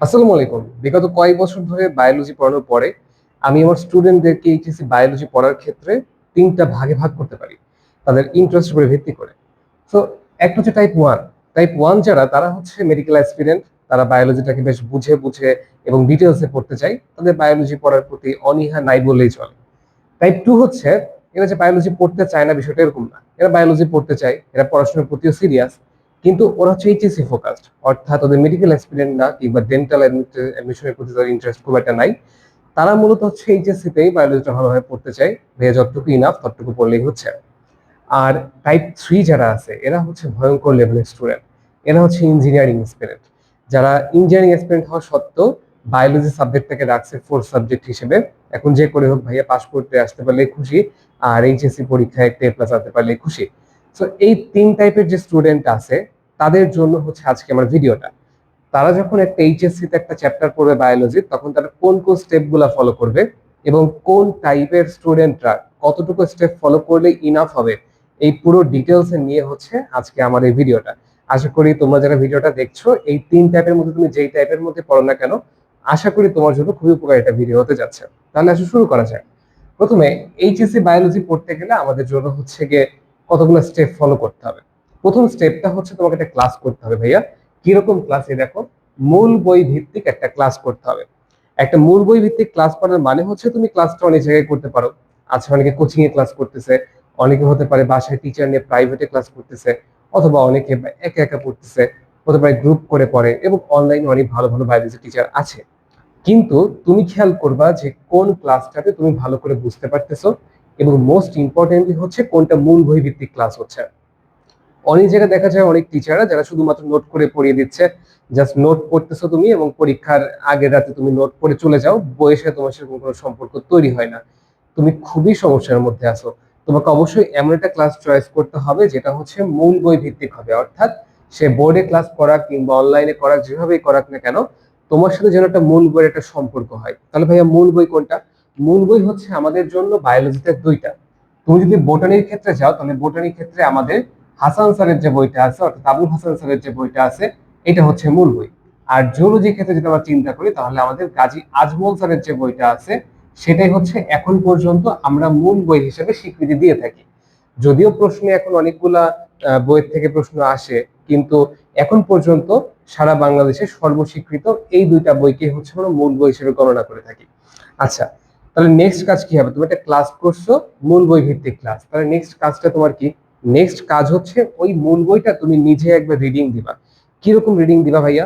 আসসালামু আলাইকুম। বিগত কয়েক বছর ধরে বায়োলজি পড়ানোর পরে আমি আমার স্টুডেন্টদেরকে এইচএসসি বায়োলজি পড়ার ক্ষেত্রে ৩ টা ভাগে ভাগ করতে পারি তাদের ইন্টারেস্টের উপরে ভিত্তি করে। সো একটা হচ্ছে টাইপ 1। টাইপ 1 যারা তারা হচ্ছে মেডিকেল অ্যাসপিরেন্ট, তারা বায়োলজিটাকে বেশ বুঝে বুঝে এবং ডিটেইলসে পড়তে চায়। তাদের বায়োলজি পড়ার প্রতি অনীহা নাই বললেই চলে। টাইপ 2 হচ্ছে এরা যে বায়োলজি পড়তে চায় না বিষয়টা এরকম না। এরা বায়োলজি পড়তে চায়, এরা পড়াশোনার প্রতিও সিরিয়াস। কিন্তু ওরা হচ্ছে এইচএসসি ফোকাসড, অর্থাৎ ওদের মেডিকেল অ্যাসপিরেন্ট না কিংবা ডেন্টাল অ্যাডমিশনের প্রতি তাদের ইন্টারেস্ট খুব একটা নাই। তারা মূলত হচ্ছে এইচএসসি তেই বায়োলজিটা ভালোভাবে পড়তে চায়, ভাইয়া যতটুকু ইনাফ ততটুকু পড়লেই হচ্ছে। আর টাইপ 3 যারা আছে এরা হচ্ছে ভয়ঙ্কর লেভেলের স্টুডেন্ট। এরা হচ্ছে ইঞ্জিনিয়ারিং এসপিরেন্ট, যারা ইঞ্জিনিয়ারিং এসপিরেন্ট হওয়া সত্ত্বেও বায়োলজি সাবজেক্টটাকে রাখছে ফোর্থ সাবজেক্ট হিসেবে। এখন যে করে হোক ভাইয়া পাস করতে আসতে পারলে খুশি, আর এইচএসসি পরীক্ষায় একটা প্লাস আনতে পারলে খুশি। তো এই 3 টাইপের যে স্টুডেন্ট আছে তাদের জন্য হচ্ছে আজকে আমার ভিডিওটা। তারা যখন একটা এইচএসসি তে একটা চ্যাপ্টার পড়বে বায়োলজি, তখন তারা কোন কোন স্টেপ গুলা ফলো করবে এবং কোন টাইপের স্টুডেন্টরা কতটুকু স্টেপ ফলো করলে ইনাফ হবে, এই পুরো ডিটেলস নিয়ে হচ্ছে আজকে আমার এই ভিডিওটা। আশা করি তোমরা যারা ভিডিওটা দেখছো এই 3 টাইপের মধ্যে তুমি যেই টাইপের মধ্যে পড়ো না কেন, আশা করি তোমার জন্য খুবই উপকারী একটা ভিডিও হতে যাচ্ছে। তাহলে আসলে শুরু করা যায়। প্রথমে এইচএসসি বায়োলজি পড়তে গেলে আমাদের জন্য হচ্ছে গিয়ে কতগুলো স্টেপ ফলো করতে হবে। প্রথম স্টেপটা হচ্ছে তোমাকে একটা ক্লাস করতে হবে ভাইয়া। কিরকম ক্লাস? এই দেখো, মূল বই ভিত্তিক একটা ক্লাস করতে হবে। একটা মূল বই ভিত্তিক ক্লাস করার মানে হচ্ছে তুমি ক্লাসটা অনেক জায়গায় করতে পারো। আচ্ছা, অনেকে কোচিং এ ক্লাস করতেছে, অনেকে হতে পারে বাসায় টিচার নিয়ে প্রাইভেটে ক্লাস করতেছে, অথবা অনেকে একা একা পড়তেছে, হতে পারে গ্রুপ করে পড়ে, এবং অনলাইনে অনেক ভালো ভালো বায়োলজি টিচার আছে। কিন্তু তুমি খেয়াল করবা যে কোন ক্লাসটাতে তুমি ভালো করে বুঝতে পারতেছো, এবং মোস্ট ইম্পর্টেন্টলি হচ্ছে কোনটা মূল বই ভিত্তিক ক্লাস হচ্ছে। অনেক জায়গায় দেখা যায় অনেক টিচাররা যারা শুধুমাত্র নোট করে পড়িয়ে দিচ্ছে, জাস্ট নোট পড়তেছো তুমি এবং পরীক্ষার আগের রাতে তুমি নোট পড়ে চলে যাও, বইয়ের সাথে তোমার সেরকম কোনো সম্পর্ক তৈরি হয় না। তুমি খুবই সমস্যার মধ্যে আছো। তোমাকে অবশ্যই এমন একটা ক্লাস চয়েস করতে হবে যেটা হচ্ছে মূল বই ভিত্তিক হবে, অর্থাৎ সে বোর্ডে ক্লাস করাক কিংবা অনলাইনে করাক, যেভাবেই করাক না কেন, তোমার সাথে যেন একটা মূল বইয়ের একটা সম্পর্ক হয়। তাহলে ভাইয়া মূল বই কোনটা? মূল বই হচ্ছে আমাদের জন্য বায়োলজিতে 2টা। তুমি যদি বোটানির ক্ষেত্রে যাও তাহলে বোটানির ক্ষেত্রে আমাদের হাসান স্যারের যে বইটা আছে, অর্থাৎ আবুল হাসান স্যারের যে বইটা আছে, এটা হচ্ছে মূল বই। আর জুলজির ক্ষেত্রে যদি আমরা চিন্তা করি তাহলে আমাদের গাজী আজমল স্যারের যে বইটা আছে, সেটাই হচ্ছে এখন পর্যন্ত আমরা মূল বই হিসেবে স্বীকৃতি দিয়ে থাকি। যদিও প্রশ্নে এখন অনেকগুলা বইয়ের থেকে প্রশ্ন আসে, কিন্তু এখন পর্যন্ত সারা বাংলাদেশে সর্বস্বীকৃত এই 2টা বইকে হচ্ছে আমরা মূল বই হিসেবে গণনা করে থাকি। আচ্ছা, তাহলে নেক্সট কাজ কি হবে? তুমি একটা ক্লাস করছো, মূল বই ভিত্তিক ক্লাস, তাহলে নেক্সট কাজটা তোমার কি? নেক্সট কাজ হচ্ছে ওই মূল বইটা তুমি নিজে একবার রিডিং দিবা। কিরকম রিডিং দিবা ভাইয়া?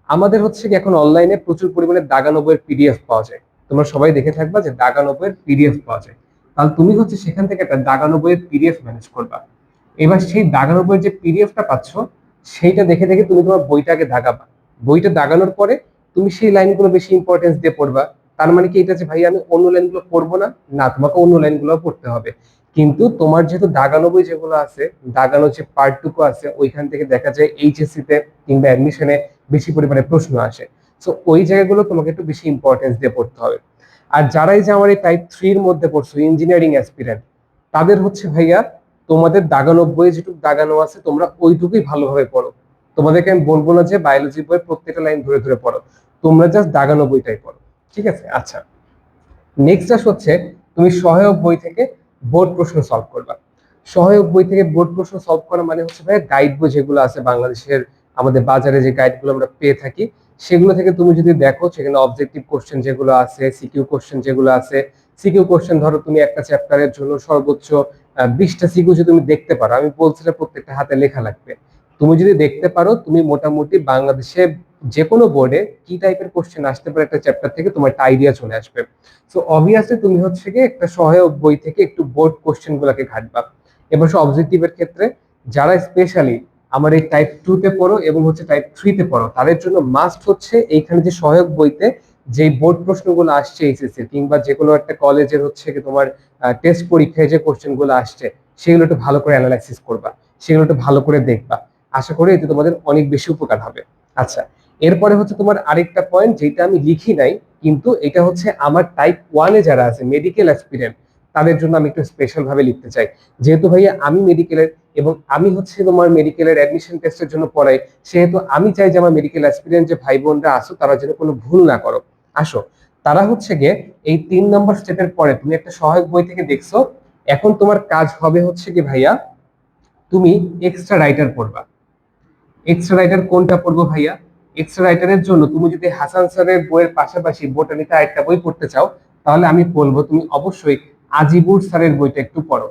আমাদের হচ্ছে কি এখন অনলাইনে প্রচুর পরিমাণে দাগানো বইয়ের পিডিএফ পাওয়া যায়। তোমরা সবাই দেখে থাকবা যে দাগানো বইয়ের পিডিএফ পাওয়া যায়। তাহলে তুমি হচ্ছে সেখান থেকে একটা দাগানো বইয়ের পিডিএফ ম্যানেজ করবা। এবার সেই দাগানো বইয়ের যে পিডিএফটা পাচ্ছ, সেইটা দেখে দেখে তুমি তোমার বইটাকে দাগাবা। বইটা দাগানোর পরে তুমি সেই লাইনগুলো বেশি ইম্পর্টেন্স দিয়ে পড়বা। তার মানে কি এটা যে ভাই আমি অন্য লাইনগুলো পড়বো না? না, তোমাকে অন্য লাইনগুলো পড়তে হবে। কিন্তু তোমার যেহেতু দাগানো বই যেগুলো আছে, দাগানো যে পার্টটুকু আছে, ওইখান থেকে দেখা যায় এইচএসসি তে কিংবা অ্যাডমিশনে বেশি পরিমাণে প্রশ্ন আসে। সো ওই জায়গাগুলো তোমাকে একটু বেশি ইম্পর্টেন্স দিয়ে পড়তে হবে। আর যারাই যে আমার এই টাইপ 3 এর মধ্যে পড়ছো, ইঞ্জিনিয়ারিং অ্যাসপিরেন্ট, তাদের হচ্ছে ভাইয়া তোমাদের দাগানো বইয়ে যেটুকু দাগানো আছে তোমরা ওইটুকুই ভালোভাবে পড়ো। তোমাদেরকে আমি বলবো না যে বায়োলজি বইয়ের প্রত্যেকটা লাইন ধরে ধরে পড়ো, তোমরা জাস্ট দাগানো বইটাই পড়ো। ঠিক আছে? আচ্ছা, নেক্সট আস হচ্ছে তুমি সহায়ক বই থেকে বোর্ড প্রশ্ন সলভ করবা। সহায়ক বই থেকে বোর্ড প্রশ্ন সলভ করা মানে হচ্ছে ভাই গাইড বই যেগুলো আছে বাংলাদেশের, আমাদের বাজারে যে গাইডগুলো আমরা পেয়ে থাকি, সেগুলো থেকে তুমি যদি দেখো সেখানে অবজেক্টিভ কোশ্চেন যেগুলো আছে, সিকিউ কোশ্চেন যেগুলো আছে, সিকিউ কোশ্চেন ধরো তুমি একটা চ্যাপ্টারের জন্য সর্বোচ্চ 20টা সিকিউ যদি তুমি দেখতে পারো, আমি বলছি না প্রত্যেকটা হাতে লেখা লাগবে, তুমি যদি দেখতে পারো তুমি মোটামুটি বাংলাদেশে যে কোনো বোর্ডে কি টাইপের কোশ্চেন আসতে পারে একটা চ্যাপ্টার থেকে তোমার একটা আইডিয়া চলে আসবে। সো অবভিয়াসলি তুমি হচ্ছে কি একটা সহায়ক বই থেকে একটু বোর্ড কোশ্চেন গুলাকে ঘাটবা। এবার অবজেক্টিভের ক্ষেত্রে যারা স্পেশালি আমার এই টাইপ 2 তে পড়ো এবং হচ্ছে টাইপ 3 তে পড়ো, তাদের জন্য মাস্ট হচ্ছে এইখানে যে সহায়ক বইতে যে বোর্ড প্রশ্নগুলো আসছে এইচএসসি কিংবা যে কোনো একটা কলেজের হচ্ছে কি তোমার টেস্ট পরীক্ষায় যে কোশ্চেন গুলো আসছে, সেগুলো একটু ভালো করে অ্যানালাইসিস করবা, সেগুলো একটু ভালো করে দেখবা। আশা করি এতে তোমাদের অনেক বেশি উপকার হবে। আচ্ছা, এরপরে হচ্ছে তোমার আরেকটা পয়েন্ট যেটা আমি লিখি নাই, কিন্তু এটা হচ্ছে আমার টাইপ 1 এ যারা আছে মেডিকেল অ্যাসপিরেন্ট, তাদের জন্য আমি একটু স্পেশাল ভাবে লিখতে চাই। যেহেতু ভাইয়া আমি মেডিকেলের এবং আমি হচ্ছে তোমার মেডিকেলের অ্যাডমিশন টেস্টের জন্য পড়াই, সেহেতু আমি চাই যে আমার মেডিকেল অ্যাসপিরিয়েন্ট যে ভাই বোনরা আসো তারা যেন কোনো ভুল না করো। আসো, তারা হচ্ছে গিয়ে এই 3 নম্বর স্টেপের পরে তুমি একটা সহায়ক বই থেকে দেখছো, এখন তোমার কাজ হবে হচ্ছে কি ভাইয়া, তুমি এক্সট্রা রাইটার পড়বা। এক্সট্রা রাইটার কোনটা পড়বো ভাইয়া? এক্সট্রা রাইটারের জন্য তুমি যদি হাসান স্যারের বইয়ের পাশাপাশি বোটানিতে আরেকটা বই পড়তে চাও, তাহলে আমি বলবো তুমি অবশ্যই আজিবুর স্যারের বইটা একটু পড়ো।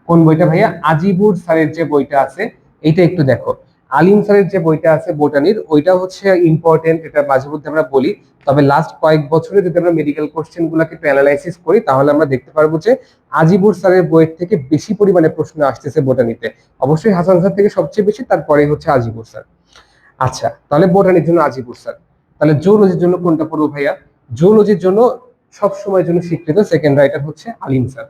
কোন বইটা ভাইয়া? আজিবুর স্যারের যে বইটা আছে এইটা একটু দেখো। আলিম স্যারের যে বইটা আছে বোটানির, ওইটা হচ্ছে ইম্পর্টেন্ট, এটা মাঝে মধ্যে আমরা বলি। তবে লাস্ট কয়েক বছরে যদি আমরা মেডিকেল কোশ্চেন গুলাকে একটু অ্যানালাইসিস করি, তাহলে আমরা দেখতে পারবো যে আজিবুর স্যারের বইয়ের থেকে বেশি পরিমাণে প্রশ্ন আসতেছে বোটানিতে। অবশ্যই হাসান স্যার থেকে সবচেয়ে বেশি, তারপরে হচ্ছে আজিবুর স্যার। আচ্ছা, তাহলে বোটানির জন্য আজিবুর স্যার। তাহলে জুলজির জন্য কোনটা পড়বো ভাইয়া? জুলজির জন্য সব সময়ের জন্য স্বীকৃত সেকেন্ড রাইটার হচ্ছে আলিম স্যার।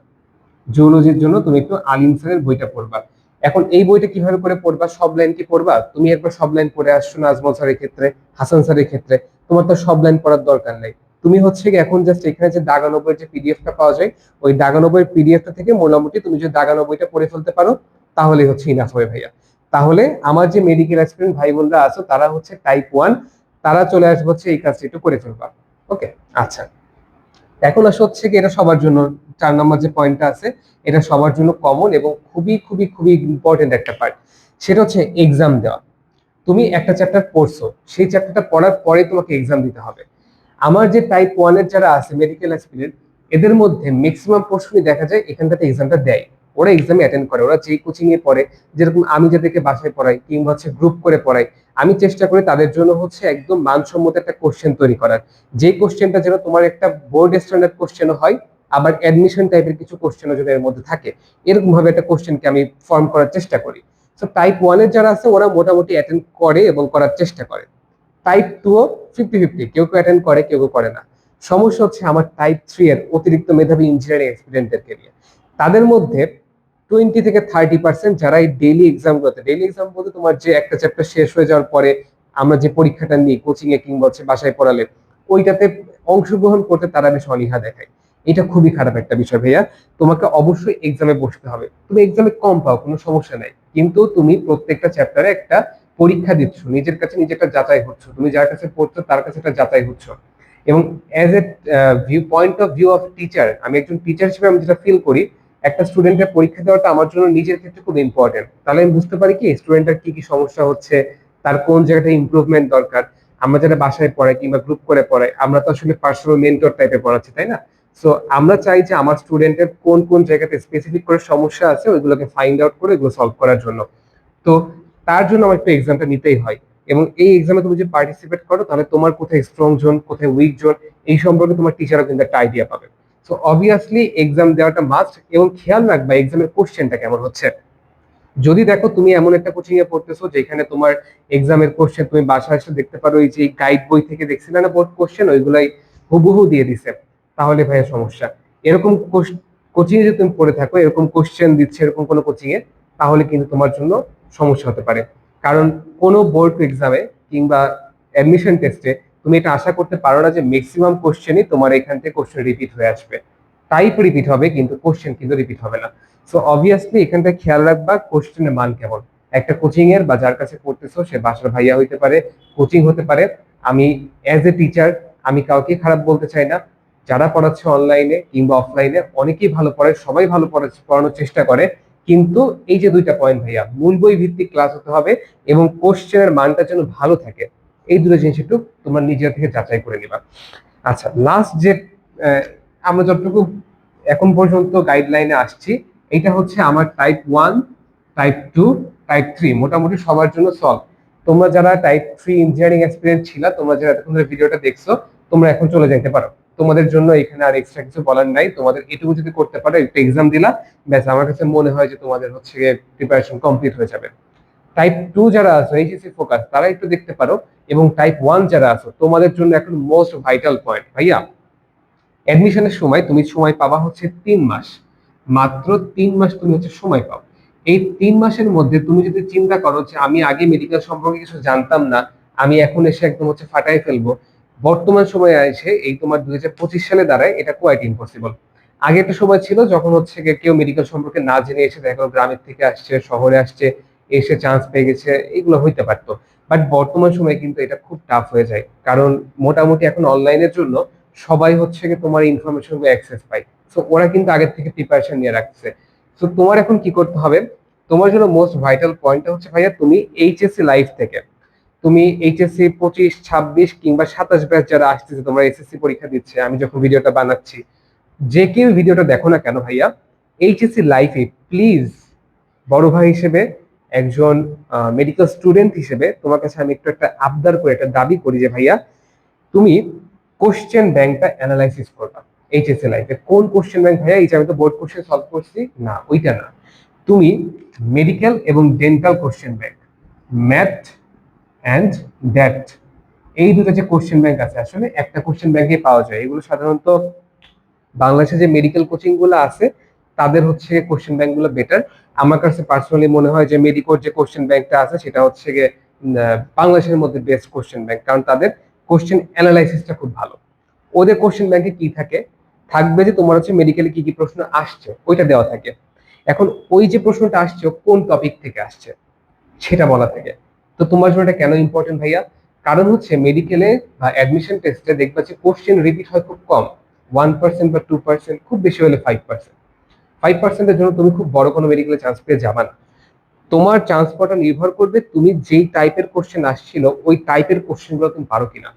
জুলজির জন্য তুমি একটু আলিম স্যারের বইটা পড়বা। এখন এই বইটা কিভাবে করে পড়বা? সব লাইন কি পড়বা? তুমি একবার সব লাইন পড়ে আসছো নাজমুল স্যারের ক্ষেত্রে, হাসান স্যারের ক্ষেত্রে, তোমার তো সব লাইন পড়ার দরকার নাই। তুমি হচ্ছে কি এখন জাস্ট এখানে যে দাগানব্বই যে পিডিএফটা পাওয়া যায়, ওই দাগানব্বই পিডিএফটা থেকে মোটামুটি তুমি যদি দাগানব্বইটা পড়ে ফেলতে পারো, তাহলে হচ্ছে ইনাফ হবে ভাইয়া। তাহলে আমার যে মেডিকেল এক্সপিরিয়েন্স ভাই বোনরা আছো তারা হচ্ছে টাইপ 1, তারা চলে আসবে হচ্ছে এই কাজটা একটু করে ফেলবা। ওকে, আচ্ছা। এখন আসলে হচ্ছে কি এটা সবার জন্য, 4 নম্বর যে পয়েন্টটা আছে এটা সবার জন্য কমন এবং খুবই খুবই খুবই ইম্পর্টেন্ট একটা পার্ট। সেটা হচ্ছে এক্সাম দেওয়া। তুমি একটা চ্যাপ্টার পড়ছো, সেই চ্যাপ্টারটা পড়ার পরে তোমাকে এক্সাম দিতে হবে। আমার যে টাইপ 1 এর যারা আছে মেডিকেল অ্যাসপিরেন্ট, এদের মধ্যে ম্যাক্সিমাম প্রশ্নই দেখা যায় এখানটাতে এক্সামটা দেয়। ওরা এক্সামে অ্যাটেন্ড করে, ওরা যে কোচিং এ পড়ে, যেরকম আমি যাদেরকে বাসায় পড়াই কিংবা হচ্ছে গ্রুপ করে পড়াই, আমি চেষ্টা করি তাদের জন্য হচ্ছে একদম মানসম্মত একটা কোশ্চেন তৈরি করার। যে কোশ্চেনটা যেন তোমার একটা বোর্ড স্ট্যান্ডার্ড কোশ্চেনও হয়, আবার অ্যাডমিশন টাইপের কিছু কোশ্চেনও যদি এর মধ্যে থাকে, এরকম ভাবে একটা কোশ্চেনকে আমি ফর্ম করার চেষ্টা করি। তো টাইপ 1 এর যারা আছে ওরা মোটামুটি অ্যাটেন্ড করে এবং করার চেষ্টা করে। টাইপ 2ও 50-50, কেউ কেউ অ্যাটেন্ড করে কেউ কেউ করে না। সমস্যা হচ্ছে আমার টাইপ 3 এর অতিরিক্ত মেধাবী ইঞ্জিনিয়ারিং এক্সপিরিয়েন্টদেরকে নিয়ে। তাদের মধ্যে 20 থেকে 30% যারা এই ডেইলি এক্সাম গুলোতে, ডেইলি এক্সাম বলতে তোমার যে একটা চ্যাপ্টার শেষ হয়ে যাওয়ার পরে আমরা যে পরীক্ষাটা নিই কোচিং এ কিংবা হচ্ছে বাসায় পড়ালে, ওইটাতে অংশগ্রহণ করতে তারা বেশ অনীহা দেখায়। এটা খুবই খারাপ একটা বিষয় ভাইয়া। তোমাকে অবশ্যই এক্সামে বসতে হবে। তুমি এক্সামে কম পাও কোনো সমস্যা নাই, কিন্তু তুমি প্রত্যেকটা চ্যাপ্টারে একটা পরীক্ষা দিচ্ছ, নিজের কাছে নিজে একটা যাচাই হচ্ছ, তুমি যার কাছে পড়ছো তার কাছে একটা যাচাই হচ্ছ। এবং as a point of view of teacher, আমি একজন টিচার হিসেবে আমি যেটা ফিল করি, একটা স্টুডেন্টের পরীক্ষা দেওয়াটা আমার জন্য নিজের ক্ষেত্রে খুব ইম্পর্টেন্ট। তাহলে আমি বুঝতে পারি কি স্টুডেন্টের কি কি সমস্যা হচ্ছে, তার কোন জায়গাটা ইমপ্রুভমেন্ট দরকার। আমরা যারা বাসায় পড়াই কিংবা গ্রুপ করে পড়াই, আমরা তো আসলে পার্সোনাল মেন্টর টাইপের পড়াচ্ছি, তাই না? সো আমরা চাই যে আমার স্টুডেন্টের কোন কোন জায়গাতে স্পেসিফিক করে সমস্যা আছে ওইগুলোকে ফাইন্ড আউট করে এগুলো সলভ করার জন্য। তো তার জন্য আমার একটু এক্সামটা নিতেই হয়। এবং এই এক্সামে তুমি যদি পার্টিসিপেট করো, তাহলে তোমার কোথায় স্ট্রং জোন কোথায় উইক জোন এই সম্পর্কে তোমার টিচারও কিন্তু একটা আইডিয়া পাবে। সো অবভিয়াসলি এক্সাম দেওয়াটা মাস্ট, এবং খেয়াল রাখবা এক্সামের কোশ্চেনটা কেমন হচ্ছে। যদি দেখো তুমি এমন একটা কোচিং এ পড়তেছো যেখানে তোমার এক্সামের কোশ্চেন তুমি বাসায় এসে দেখতে পারো এই যে গাইড বই থেকে দেখছিলে না বোর্ড কোশ্চেন, ওইগুলাই হুবহু দিয়ে দিছে, তাহলে ভাইয়া সমস্যা। এরকম কোচিং এ যদি তুমি পড়ে থাকো, এরকম কোশ্চেন দিচ্ছে এরকম কোনো কোচিং এ, তাহলে কিন্তু তোমার জন্য সমস্যা হতে পারে। কারণ কোনো বোর্ড এক্সামে কিংবা অ্যাডমিশন টেস্টে তুমি এটা আশা করতে পারো না যে ম্যাক্সিমাম কোশ্চেনই তোমার এখান থেকে কোশ্চেন রিপিট হয়ে আসবে। টাইপ রিপিট হবে কিন্তু কোশ্চেন কিন্তু রিপিট হবে না। সো অবভিয়াসলি এখানটা খেয়াল রাখবা কোশ্চেনের মান কেমন। একটা কোচিং এর বা যার কাছে পড়তেছো সে বাসার ভাইয়া হইতে পারে, কোচিং হতে পারে। আমি অ্যাজ এ টিচার আমি কাউকে খারাপ বলতে চাই না। যারা পড়াচ্ছে অনলাইনে কিংবা অফলাইনে অনেকেই ভালো পড়ে, সবাই ভালো পড়ানোর চেষ্টা করে। কিন্তু এই যে দুইটা পয়েন্ট ভাইয়া, মূল বই ভিত্তিক ক্লাস হতে হবে এবং কোশ্চেনের মানটা যেন ভালো থাকে, এই দুটো জিনিস একটু তোমার নিজের থেকে যাচাই করে নিবা। আচ্ছা, লাস্ট যে আহ, আমরা যতটুকু এখন পর্যন্ত গাইডলাইনে আসছি, এটা হচ্ছে আমার টাইপ 1, টাইপ 2, টাইপ 3 মোটামুটি সবার জন্য সলভ। তোমরা যারা টাইপ 3 ইঞ্জিনিয়ারিং এক্সপিরিয়েন্স ছিল, তোমরা যারা এখন ভিডিওটা দেখছো, তোমরা এখন চলে যেতে পারো। তোমাদের জন্য এখানে আর এক্সট্রা কিছু বলার নাই। তোমাদের এটুকু যদি করতে পারো, একটা এক্সাম দিলা, ব্যাস আমার কাছে মনে হয় যে তোমাদের হচ্ছে প্রিপারেশন কমপ্লিট হয়ে যাবে। টাইপ 2 যারা আছো এইচএসসি ফোকাস, তারা একটু দেখতে পারো। এবং টাইপ 1 যারা আছো তোমাদের জন্য এখন মোস্ট ভাইটাল পয়েন্ট ভাইয়া, অ্যাডমিশনের সময় তুমি সময় পাবা হচ্ছে 3 মাস। মাত্র 3 মাস তুমি হচ্ছে সময় পাও। এই 3 মাসের মধ্যে তুমি যদি চিন্তা করো যে আমি আগে মেডিকেল সম্পর্কে কিছু জানতাম না, আমি এখন এসে একদম হচ্ছে ফাটাই ফেলবো, বর্তমান সময়ে এসে এই তোমার 2025 সালে দাঁড়ায় এটা কোয়াইট ইম্পসিবল। আগে একটা সময় ছিল যখন হচ্ছে গিয়ে কেউ মেডিকেল সম্পর্কে না জেনে এসে দেখো গ্রামের থেকে আসছে, শহরে আসছে, এসে চান্স পেয়ে গেছে, এগুলো হইতে পারতো। বাট বর্তমান সময়ে কিন্তু এটা খুব টাফ হয়ে যায়, কারণ মোটামুটি এখন অনলাইনের জন্য সবাই হচ্ছে গিয়ে তোমার ইনফরমেশন অ্যাক্সেস পায়। সো ওরা কিন্তু আগের থেকে প্রিপারেশন নিয়ে রাখছে। সো তোমার এখন কি করতে হবে, তোমার জন্য মোস্ট ভাইটাল পয়েন্টটা হচ্ছে ভাইয়া, তুমি এইচএসসি লাইফ থেকে, তুমি এইচএসসি 25, 26 কিংবা 27 ব্যাচ যারা আসতেছে, তোমরা এসএসসি পরীক্ষা দিচ্ছে, আমি যখন ভিডিওটা বানাচ্ছি, যে কেউ ভিডিওটা দেখো না কেন ভাইয়া, এইচএসসি লাইফে প্লিজ, বড় ভাই হিসেবে, একজন মেডিকেল স্টুডেন্ট হিসেবে তোমার কাছে আমি একটু একটা আবদার করে একটা দাবি করি যে ভাইয়া, তুমি কোশ্চেন ব্যাংকটা অ্যানালাইসিস করবা। এইচএসসি লাইফে কোন কোশ্চেন ব্যাংক ভাইয়া, এই যে আমি তো বোর্ড কোশ্চেন সলভ করছি না, ওইটা না, তুমি মেডিকেল এবং dental question bank, math and that, এই দুটো যে কোশ্চেন ব্যাংক আছে, আসলে একটা কোশ্চেন ব্যাংকে পাওয়া যায়। এগুলো সাধারণত বাংলাদেশে যে মেডিকেল কোচিং গুলো আছে তাদের হচ্ছে কোশ্চেন ব্যাংক গুলো বেটার। আমার কাছে পার্সোনালি মনে হয় যে মেডিকোর যে কোশ্চেন ব্যাংকটা আছে সেটা হচ্ছে গিয়ে বাংলাদেশের মধ্যে বেস্ট কোশ্চেন ব্যাংক, কারণ তাদের কোশ্চেন অ্যানালাইসিসটা খুব ভালো। ওদের কোশ্চেন ব্যাংকে কি থাকে, থাকবে যে তোমার হচ্ছে মেডিকেলে কি কি প্রশ্ন আসছে ওইটা দেওয়া থাকে। এখন ওই যে প্রশ্নটা আসছে কোন টপিক থেকে আসছে সেটা বলা থাকে। তো তোমার জন্য এটা কেন ইম্পর্টেন্ট ভাইয়া, কারণ হচ্ছে মেডিকেলে বা অ্যাডমিশন টেস্টে দেখবা যে কোশ্চেন রিপিট হয় খুব কম, 1% বা 2%, খুব বেশি হলে 5%। 5%-এর জন্য তুমি খুব বড় কোনো মেডিকেলে চান্স পেয়ে যাবা না। তোমার চান্স পাওয়াটা নির্ভর করবে তুমি যেই টাইপের কোশ্চেন আসছিল ওই টাইপের কোশ্চেন গুলো তুমি পারো কিনা।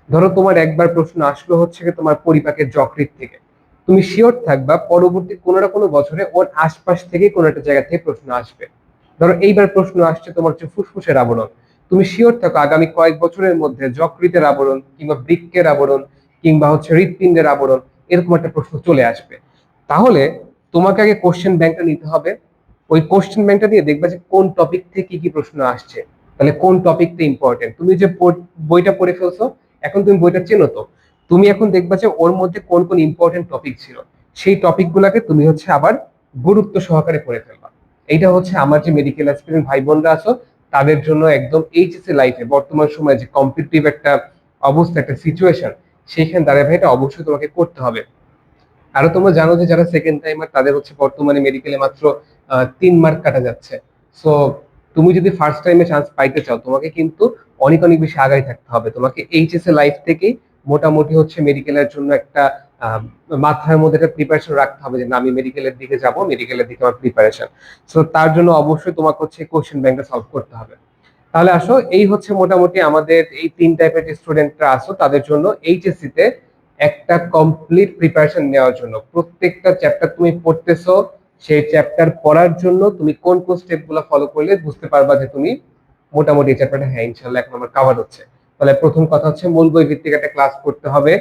ধরো তোমার একবার প্রশ্ন আসলো হচ্ছে কি তোমার পরিপাকের যকৃৎ থেকে, তুমি শিওর থাকবা পরবর্তী কোনো না কোনো বছরে ওর আশপাশ থেকে কোনো একটা জায়গা থেকে প্রশ্ন আসবে। ধরো এইবার প্রশ্ন আসছে তোমার হচ্ছে ফুসফুসের আবরণ, তুমি শিওর থাকো আগামী কয়েক বছরের মধ্যে যকৃতের আবরণ কিংবা বৃক্কের আবরণ কিংবা হচ্ছে হৃৎপিণ্ডের আবরণ, এরকম একটা প্রশ্ন চলে আসবে। তাহলে তোমাকে আগে কোশ্চেন ব্যাংকটা নিতে হবে, ওই কোশ্চেন ব্যাংকটা দিয়ে দেখবা যে কোন টপিক থেকে কি কি প্রশ্ন আসছে, তাহলে কোন টপিকটা ইম্পর্টেন্ট। তুমি যে বইটা পড়ে ফেলছো, এখন তুমি বইটা চেনো তো, তুমি এখন দেখবা যে ওর মধ্যে কোন কোন ইম্পর্টেন্ট টপিক ছিল, সেই টপিক গুলাকে তুমি হচ্ছে আবার গুরুত্ব সহকারে পড়ে ফেলবা। এইটা হচ্ছে আমার যে মেডিকেল অ্যাসপিরেন্ট ভাই বোনরা আছো তাদের জন্য একদম এইচএসসি লাইফে বর্তমান সময়ে যে কম্পিটিটিভ একটা অবস্থা, একটা সিচুয়েশন, সেইখানে দাঁড়িয়ে ভাই এটা অবশ্যই তোমাকে করতে হবে। আরো তোমরা জানো যে যারা সেকেন্ড টাইমার তাদের হচ্ছে বর্তমানে মেডিকেলে মাত্র 3 মার্ক কাটা যাচ্ছে। সো তুমি যদি ফার্স্ট টাইমে চান্স পাইতে চাও তোমাকে কিন্তু অনেক অনেক বেশি আগাই থাকতে হবে। তোমাকে এইচএসএ লাইফ থেকেই মোটামুটি হচ্ছে মেডিকেলের জন্য একটা আহ, মাথার মধ্যে একটা প্রিপারেশন রাখতে হবে যে না আমি মেডিকেলের দিকে যাব, মেডিকেলের দিকে আমার প্রিপারেশন। সো তার জন্য অবশ্যই তোমাকে হচ্ছে কোশ্চেন ব্যাংকটা সলভ করতে হবে। তাহলে আসো, এই হচ্ছে মোটামুটি আমাদের এই 3 টাইপের যে স্টুডেন্টরা আসো তাদের জন্য এইচএসসি তে একটা কমপ্লিট প্রিপারেশন নেওয়ার জন্য। প্রত্যেকটা চ্যাপ্টার তুমি পড়তেছো, সেই চ্যাপ্টার পড়ার জন্য তুমি কোন কোন স্টেপ গুলো ফলো করলে বুঝতে পারবা যে তুমি মোটামুটি এই চ্যাপ্টারটা হ্যাঁ ইনশাল্লাহ এখন আমার কাভার হচ্ছে। তাহলে প্রথম কথা হচ্ছে মূল বই ভিত্তিক একটা ক্লাস করতে হবে।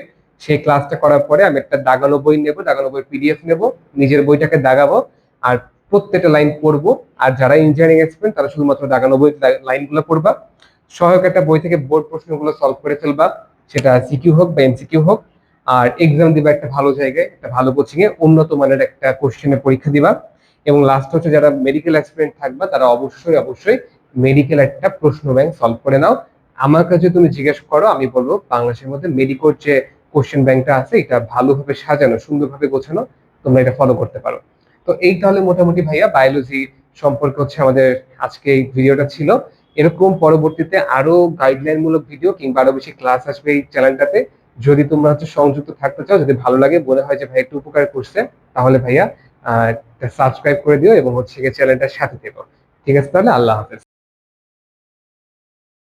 সেই ক্লাসটা করার পরে আমি একটা দাগানো বই নেব, দাগানো বই পিডিএফ নেব, নিজের বইটাকে দাগাবো আর প্রত্যেকটা লাইন পড়বো। আর যারা ইঞ্জিনিয়ারিং এক্সপার্ট তারা শুধুমাত্র দাগানো বই লাইনগুলো পড়বা। সহায়ক একটা বই থেকে বোর্ড প্রশ্নগুলো সলভ করে ফেলবা, সেটা সিকিউ হোক বা এমসিকিউ হোক। আর এক্সাম দিবা একটা ভালো জায়গায়, একটা ভালো কোচিং এ, উন্নত মানের একটা কোশ্চেনের পরীক্ষা দিবা। এবং লাস্ট হচ্ছে যারা মেডিকেল এক্সপিরিয়েন্স থাকবা তারা অবশ্যই অবশ্যই মেডিকেল একটা প্রশ্ন ব্যাংক সলভ করে নাও। আমার কাছে তুমি জিজ্ঞেস করো, আমি বলবো বাংলাদেশের মধ্যে মেডিকোর যে কোশ্চেন ব্যাংকটা আছে এটা ভালোভাবে সাজানো, সুন্দরভাবে গোছানো, তোমরা এটা ফলো করতে পারো। তো এই তাহলে মোটামুটি ভাইয়া বায়োলজি সম্পর্কে হচ্ছে আমাদের আজকে এই ভিডিওটা ছিল। এরকম পরবর্তীতে আরো গাইডলাইন মূলক ভিডিও কিংবা আরো বেশি ক্লাস আসবে এই চ্যানেলটাতে। যদি তোমরা হচ্ছে সংযুক্ত থাকতে চাও, যদি ভালো লাগে, মনে হয় যে ভাই একটু উপকার করছে, তাহলে ভাইয়া সাবস্ক্রাইব করে দিও এবং হচ্ছে চ্যানেলটার সাথে থেকো। ঠিক আছে, তাহলে আল্লাহ হাফেজ।